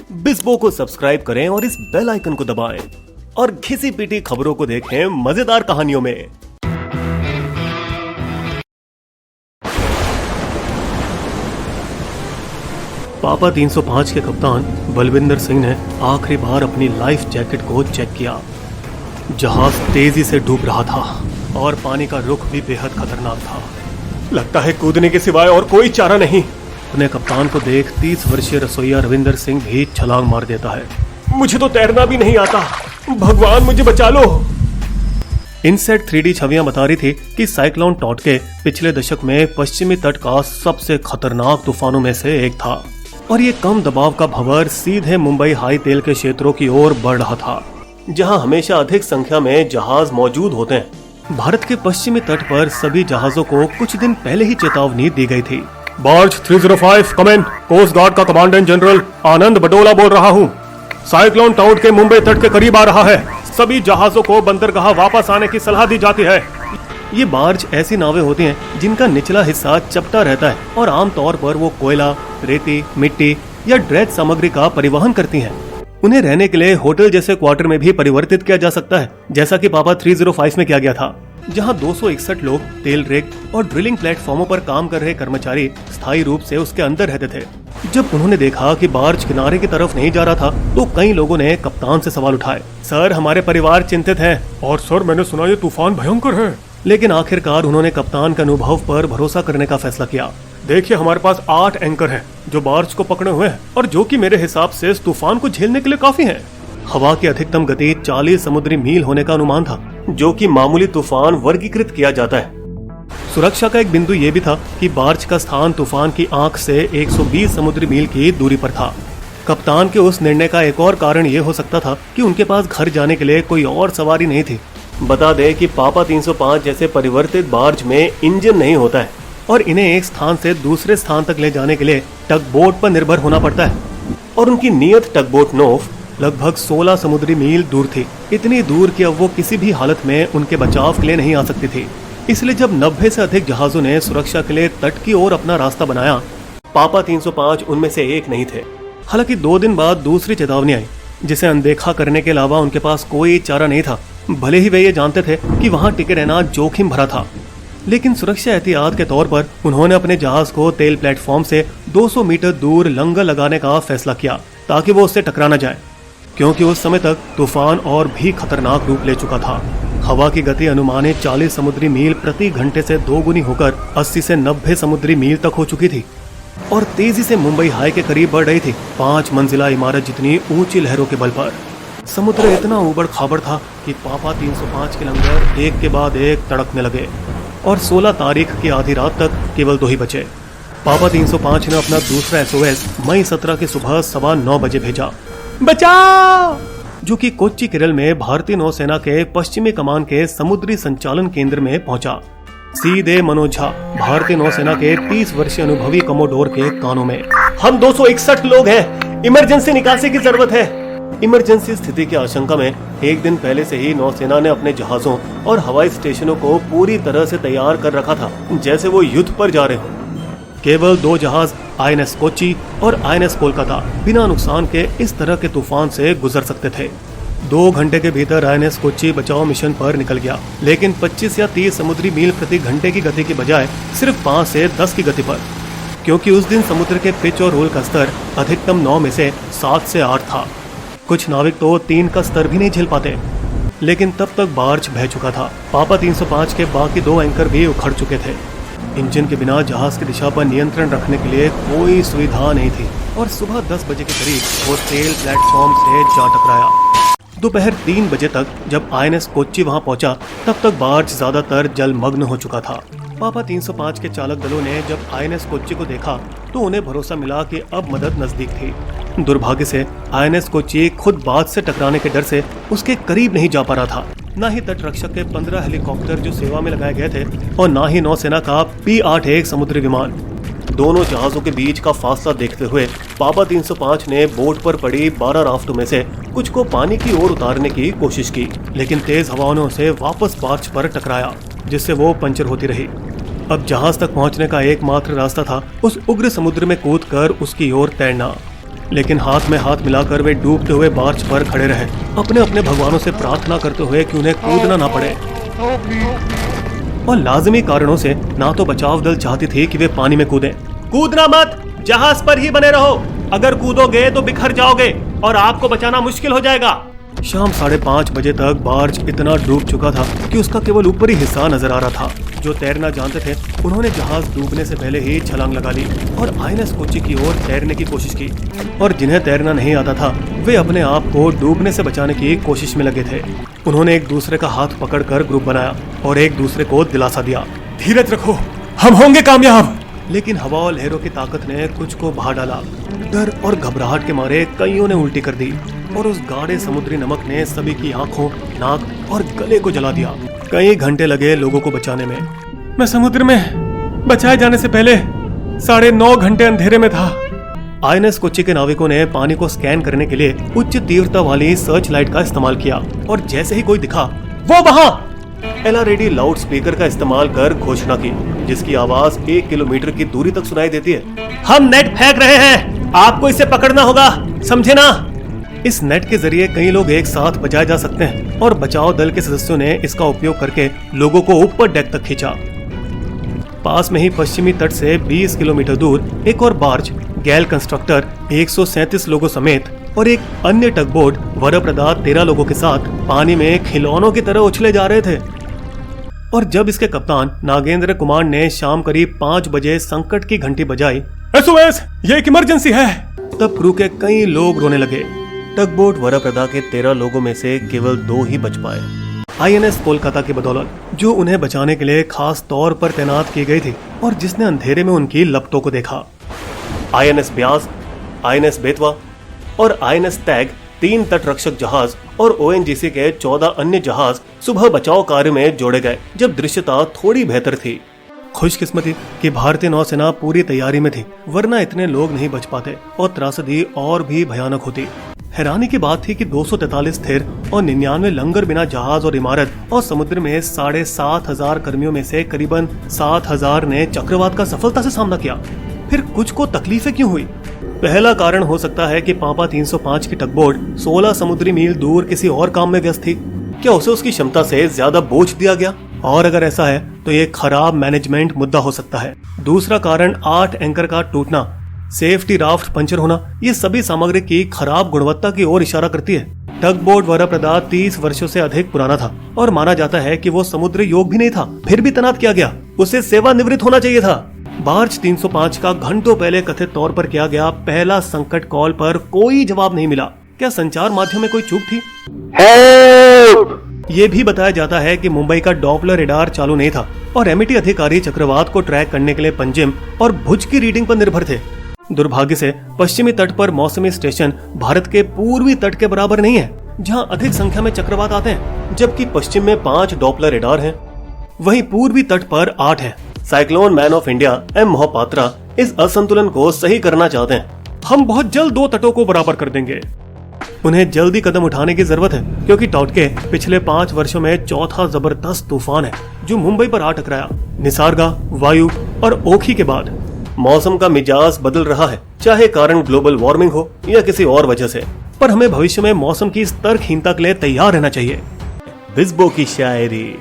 बिस्बो को सब्सक्राइब करें और इस बेल आइकन को दबाएं और घिसी पिटी खबरों को देखें मजेदार कहानियों में। पापा 305 के कप्तान बलविंदर सिंह ने आखिरी बार अपनी लाइफ जैकेट को चेक किया। जहाज तेजी से डूब रहा था और पानी का रुख भी बेहद खतरनाक था। लगता है कूदने के सिवाय और कोई चारा नहीं। अपने कप्तान को देख 30 वर्षीय रसोइया रविंदर सिंह भी छलांग मार देता है। मुझे तो तैरना भी नहीं आता, भगवान मुझे बचा लो। इनसेट 3D छवियां बता रही थी कि साइक्लोन टॉटके पिछले दशक में पश्चिमी तट का सबसे खतरनाक तूफानों में से एक था और ये कम दबाव का भंवर सीधे मुंबई हाई तेल के क्षेत्रों की ओर बढ़ रहा था, जहां हमेशा अधिक संख्या में जहाज मौजूद होते हैं। भारत के पश्चिमी तट पर सभी जहाजों को कुछ दिन पहले ही चेतावनी दी गई थी। बार्ज 305 कम इन, कोस्ट गार्ड का कमांडेंट जनरल आनंद बडोला बोल रहा हूँ। साइक्लोन टाउट के मुंबई तट के करीब आ रहा है। सभी जहाजों को बंदरगाह वापस आने की सलाह दी जाती है। ये बार्ज ऐसी नावें होती हैं जिनका निचला हिस्सा चपटा रहता है और आमतौर पर वो कोयला, रेती, मिट्टी या ड्रेज सामग्री का परिवहन करती हैं। उन्हें रहने के लिए होटल जैसे क्वार्टर में भी परिवर्तित किया जा सकता है, जैसा कि पापा 305 में किया गया था, जहां 261 लोग तेल रेक और ड्रिलिंग प्लेटफॉर्मों पर काम कर रहे कर्मचारी स्थायी रूप से उसके अंदर रहते थे। जब उन्होंने देखा कि बार्ज किनारे की तरफ नहीं जा रहा था तो कई लोगों ने कप्तान से सवाल उठाए। सर, हमारे परिवार चिंतित हैं। और सर, मैंने सुना ये तूफान भयंकर है। लेकिन आखिरकार उन्होंने कप्तान के अनुभव पर भरोसा करने का फैसला किया। देखिए, हमारे पास 8 एंकर हैं जो बार्ज को पकड़े हुए हैं और जो कि मेरे हिसाब से इस तूफान को झेलने के लिए काफी हैं। हवा की अधिकतम गति 40 समुद्री मील होने का अनुमान था, जो कि मामूली तूफान वर्गीकृत किया जाता है। सुरक्षा का एक बिंदु ये भी था कि बार्ज का स्थान तूफान की आंख से 120 समुद्री मील की दूरी पर था। कप्तान के उस निर्णय का एक और कारण ये हो सकता था कि उनके पास घर जाने के लिए कोई और सवारी नहीं थी। बता दें कि पापा 305 जैसे परिवर्तित बार्ज में इंजन नहीं होता है और इन्हें एक स्थान से दूसरे स्थान तक ले जाने के लिए टग बोट पर निर्भर होना पड़ता है और उनकी नियत टग बोट नोफ लगभग 16 समुद्री मील दूर थी। इतनी दूर कि अब वो किसी भी हालत में उनके बचाव के लिए नहीं आ सकती थी। इसलिए जब 90 से अधिक जहाजों ने सुरक्षा के लिए तट की ओर अपना रास्ता बनाया, पापा 305 उनमें से एक नहीं थे। हालांकि 2 दिन बाद दूसरी चेतावनी आई, जिसे अनदेखा करने के अलावा उनके पास कोई चारा नहीं था। भले ही वे ये जानते थे कि वहां टिके रहना जोखिम भरा था, लेकिन सुरक्षा एहतियात के तौर पर उन्होंने अपने जहाज को तेल प्लेटफॉर्म से 200 मीटर दूर लंगर लगाने का फैसला किया ताकि वो उससे टकरा न जाए, क्योंकि उस समय तक तूफान और भी खतरनाक रूप ले चुका था। हवा की गति अनुमानित 40 समुद्री मील प्रति घंटे से 2 गुनी होकर 80 से 90 समुद्री मील तक हो चुकी थी और तेजी से मुंबई हाई के करीब बढ़ रही थी, 5 मंजिला इमारत जितनी ऊंची लहरों के बल पर। समुद्र इतना उबड़ खाबड़ था कि पापा 305 के लंगर एक के बाद एक तड़कने लगे और 16 तारीख की आधी रात तक केवल 2 ही बचे। पापा 305 ने अपना दूसरा SOS मई 17 की सुबह 9:15 बजे भेजा, बचाओ, जो कि कोच्चि केरल में भारतीय नौसेना के पश्चिमी कमान के समुद्री संचालन केंद्र में पहुंचा। सीधे मनोज झा, भारतीय नौसेना के 30 वर्षीय अनुभवी कमोडोर के कानों में, हम 261 लोग हैं, इमरजेंसी निकासी की जरूरत है। इमरजेंसी स्थिति की आशंका में एक दिन पहले से ही नौसेना ने अपने जहाजों और हवाई स्टेशनों को पूरी तरह से तैयार कर रखा था, जैसे वो युद्ध पर जा रहे हों। केवल 2 जहाज INS कोच्चि और INS कोलकाता बिना नुकसान के इस तरह के तूफान से गुजर सकते थे। 2 घंटे के भीतर INS कोच्चि बचाव मिशन पर निकल गया, लेकिन 25 या 30 समुद्री मील प्रति घंटे की गति की बजाय सिर्फ 5 से 10 की गति पर, क्योंकि उस दिन समुद्र के पिच और रोल का स्तर अधिकतम 9 में से 7 से 8 था। कुछ नाविक तो 3 का स्तर भी नहीं झेल पाते, लेकिन तब तक बार्ज बह चुका था। पापा 305 के बाकी 2 एंकर भी उखड़ चुके थे। इंजन के बिना जहाज की दिशा पर नियंत्रण रखने के लिए कोई सुविधा नहीं थी और सुबह 10 बजे के करीब वो तेल प्लेटफॉर्म से जा टकराया। दोपहर 3 बजे तक जब INS कोच्चि वहां पहुंचा, तब तक बार्ज ज्यादातर जलमग्न हो चुका था। पापा 305 के चालक दलों ने जब INS कोच्चि को देखा तो उन्हें भरोसा मिला कि अब मदद नजदीक थी। दुर्भाग्य से INS कोच्चि खुद बाढ़ से टकराने के डर से उसके करीब नहीं जा पा रहा था। न ही तट रक्षक के 15 हेलीकॉप्टर जो सेवा में लगाए गए थे और न ही नौसेना का P-81 समुद्री विमान। दोनों जहाजों के बीच का फासला देखते हुए पापा 305 ने बोट पर पड़ी 12 राफ्टों में से कुछ को पानी की ओर उतारने की कोशिश की, लेकिन तेज हवाओं ने उसे वापस बार्ज पर टकराया, जिससे वो पंचर होती रही। अब जहाज तक पहुंचने का एकमात्र रास्ता था उस उग्र समुद्र में कूदकर उसकी ओर तैरना। लेकिन हाथ में हाथ मिलाकर वे डूबते हुए बार्च पर खड़े रहे, अपने अपने भगवानों से प्रार्थना करते हुए कि उन्हें कूदना ना पड़े। और लाजिमी कारणों से ना तो बचाव दल चाहती थी कि वे पानी में कूदें। कूदना मत, जहाज पर ही बने रहो, अगर कूदोगे तो बिखर जाओगे और आपको बचाना मुश्किल हो जाएगा। शाम 5:30 बजे तक बार्ज इतना डूब चुका था कि उसका केवल ऊपरी हिस्सा नजर आ रहा था। जो तैरना जानते थे उन्होंने जहाज डूबने से पहले ही छलांग लगा ली और आईएनएस कोच्चि की ओर तैरने की कोशिश की। और जिन्हें तैरना नहीं आता था वे अपने आप को डूबने से बचाने की कोशिश में लगे थे। उन्होंने एक दूसरे का हाथ पकड़कर ग्रुप बनाया और एक दूसरे को दिलासा दिया, धीरज रखो, हम होंगे कामयाब। लेकिन हवा और लहरों की ताकत ने कुछ को बहा डाला। डर और घबराहट के मारे कईयों ने उल्टी कर दी और उस गाढ़े समुद्री नमक ने सभी की आंखों, नाक और गले को जला दिया। कई घंटे लगे लोगों को बचाने में। मैं समुद्र में बचाए जाने से पहले 9.5 घंटे अंधेरे में था। आईएनएस कोच्चि के नाविकों ने पानी को स्कैन करने के लिए उच्च तीव्रता वाली सर्च लाइट का इस्तेमाल किया और जैसे ही कोई दिखा, वो वहां एलआरडी लाउड स्पीकर का इस्तेमाल कर घोषणा की, जिसकी आवाज 1 किलोमीटर की दूरी तक सुनाई देती है। हम नेट फेंक रहे हैं, आपको इसे पकड़ना होगा, समझे ना? इस नेट के जरिए कई लोग एक साथ बचाए जा सकते हैं और बचाव दल के सदस्यों ने इसका उपयोग करके लोगों को ऊपर डेक तक खींचा। पास में ही पश्चिमी तट से 20 किलोमीटर दूर एक और बार्ज गैल कंस्ट्रक्टर 137 लोगों समेत और एक अन्य टगबोट वरप्रदा 13 लोगों के साथ पानी में खिलौनों की तरह उछले जा रहे थे। और जब इसके कप्तान नागेंद्र कुमार ने शाम करीब 5 बजे संकट की घंटी बजाई, SOS, ये एक इमरजेंसी है, तब क्रू के कई लोग रोने लगे। टगबोट वरप्रदा के 13 लोगों में से केवल 2 ही बच पाए। आईएनएस कोलकाता की बदौलत, जो उन्हें बचाने के लिए खास तौर पर तैनात की गई थी और जिसने अंधेरे में उनकी लपटों को देखा। आईएनएस ब्यास, आईएनएस बेतवा और आईएनएस तैग 3 तटरक्षक जहाज और ओएनजीसी के 14 अन्य जहाज सुबह बचाव कार्य में जोड़े गए जब दृश्यता थोड़ी बेहतर थी। खुशकिस्मती कि भारतीय नौसेना पूरी तैयारी में थी, वरना इतने लोग नहीं बच पाते और त्रासदी और भी भयानक होती। हैरानी की बात थी कि 243 स्थिर और 99 लंगर बिना जहाज और इमारत और समुद्र में 7,500 कर्मियों में से करीबन 7,000 ने चक्रवात का सफलता से सामना किया। फिर कुछ को तकलीफें क्यों हुई? पहला कारण हो सकता है कि पापा 305 की टगबोट 16 समुद्री मील दूर किसी और काम में व्यस्त थी। क्या उसे उसकी क्षमता से ज्यादा बोझ दिया गया? और अगर ऐसा है तो ये खराब मैनेजमेंट मुद्दा हो सकता है। दूसरा कारण 8 एंकर का टूटना, सेफ्टी राफ्ट पंचर होना, ये सभी सामग्री की खराब गुणवत्ता की ओर इशारा करती है। टगबोट वरप्रदा 30 वर्षों से अधिक पुराना था और माना जाता है कि वो समुद्री योग भी नहीं था, फिर भी तैनात किया गया। उसे सेवानिवृत्त होना चाहिए था। बार्ज 305 का घंटों पहले कथित तौर पर किया गया पहला संकट कॉल पर कोई जवाब नहीं मिला। क्या संचार माध्यम में कोई चूक थी? हेल्प! ये भी बताया जाता है कि मुंबई का डॉपलर रेडार चालू नहीं था और एमईटी अधिकारी चक्रवात को ट्रैक करने के लिए पंजिम और भुज की रीडिंग पर निर्भर थे। दुर्भाग्य से पश्चिमी तट पर मौसमी स्टेशन भारत के पूर्वी तट के बराबर नहीं है, जहां अधिक संख्या में चक्रवात आते हैं, जबकि पश्चिम में 5 डॉपलर रेडार हैं, वहीं पूर्वी तट पर 8 हैं। Cyclone man of India M Mohapatra इस असंतुलन को सही करना चाहते हैं। हम बहुत जल्द 2 तटों को बराबर कर देंगे। उन्हें जल्दी कदम उठाने की जरूरत है क्योंकि टॉटके पिछले 5 वर्षों में चौथा जबरदस्त तूफान है जो मुंबई पर आ टकराया। निसर्गा, वायु और ओखी के बाद मौसम का मिजाज बदल रहा है, चाहे कारण ग्लोबल वार्मिंग हो या किसी और वजह से, पर हमें भविष्य में मौसम की इस तर्कहीनता के लिए तैयार रहना चाहिए। हिज़्बो की शायरी।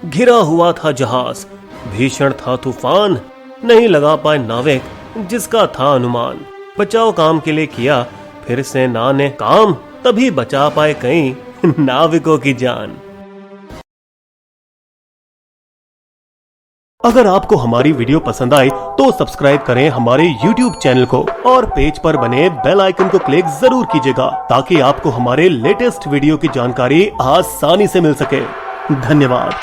घिरा हुआ था जहाज, भीषण था तूफान, नहीं लगा पाए नाविक जिसका था अनुमान। बचाव काम के लिए किया फिर से ना ने काम, तभी बचा पाए कई नाविकों की जान। अगर आपको हमारी वीडियो पसंद आई तो सब्सक्राइब करें हमारे YouTube चैनल को और पेज पर बने बेल आइकन को क्लिक जरूर कीजिएगा ताकि आपको हमारे लेटेस्ट वीडियो की जानकारी आसानी से मिल सके। धन्यवाद।